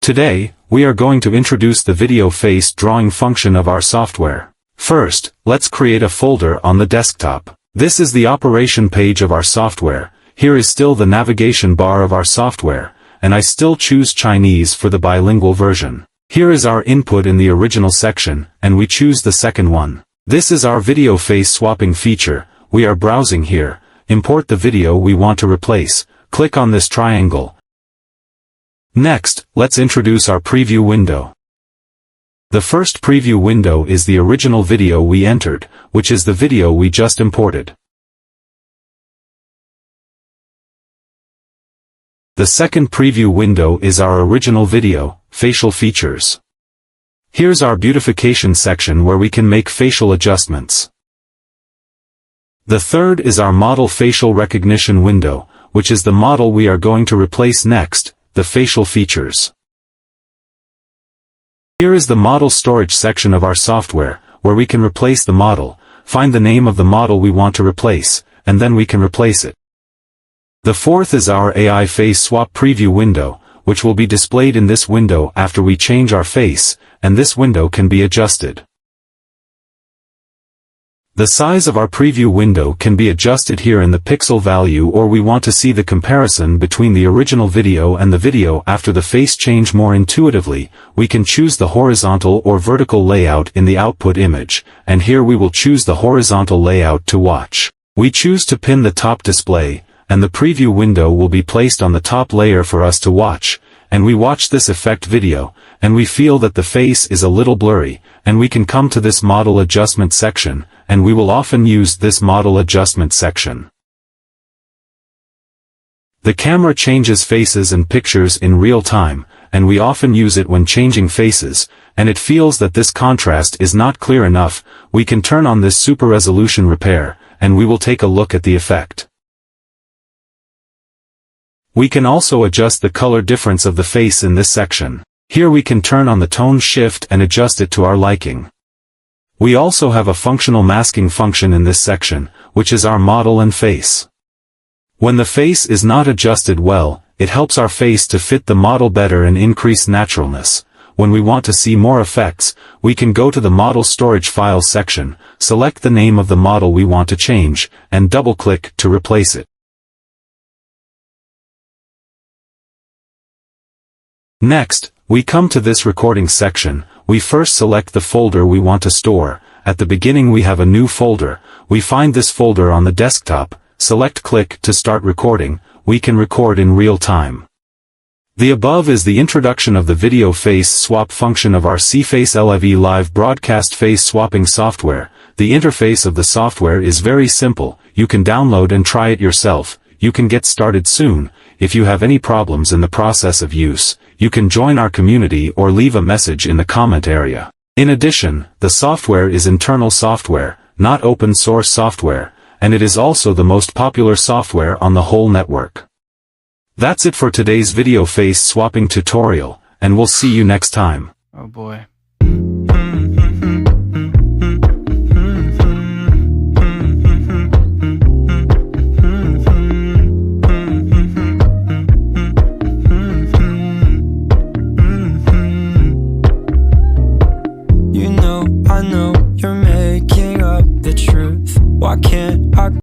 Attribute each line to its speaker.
Speaker 1: Today, we are going to introduce the video face drawing function of our software. First, let's create a folder on the desktop. This is the operation page of our software. Here is still the navigation bar of our software, and I still choose Chinese for the bilingual version. Here is our input in the original section, and we choose the second one. This is our video face swapping feature. We are browsing here. Import the video we want to replace. Click on this triangle. Next, let's introduce our preview window. The first preview window is the original video we entered, which is the video we just imported. The second preview window is our original video, facial features. Here's our beautification section where we can make facial adjustments. The third is our model facial recognition window, which is the model we are going to replace next, the facial features. Here is the model storage section of our software, where we can replace the model, find the name of the model we want to replace, and then we can replace it. The fourth is our AI face swap preview window, which will be displayed in this window after we change our face, and this window can be adjusted. The size of our preview window can be adjusted here in the pixel value, or we want to see the comparison between the original video and the video after the face change more intuitively, we can choose the horizontal or vertical layout in the output image, and here we will choose the horizontal layout to watch. We choose to pin the top display, and the preview window will be placed on the top layer for us to watch, and we watch this effect video, and we feel that the face is a little blurry, and we can come to this model adjustment section, and we will often use this model adjustment section. The camera changes faces and pictures in real time, and we often use it when changing faces, and it feels that this contrast is not clear enough. We can turn on this super resolution repair, and we will take a look at the effect. We can also adjust the color difference of the face in this section. Here we can turn on the tone shift and adjust it to our liking. We also have a functional masking function in this section, which is our model and face. When the face is not adjusted well, it helps our face to fit the model better and increase naturalness. When we want to see more effects, we can go to the model storage files section, select the name of the model we want to change, and double-click to replace it. Next, we come to this recording section. We first select the folder we want to store. At the beginning we have a new folder. We find this folder on the desktop, select click to start recording. We can record in real time. The above is the introduction of the video face swap function of our CFaceLIVE live broadcast face swapping software. The interface of the software is very simple. You can download and try it yourself. You can get started soon. If you have any problems in the process of use, you can join our community or leave a message in the comment area. In addition, the software is internal software, not open source software, and it is also the most popular software on the whole network. That's it for today's video face swapping tutorial, and we'll see you next time.
Speaker 2: Oh boy.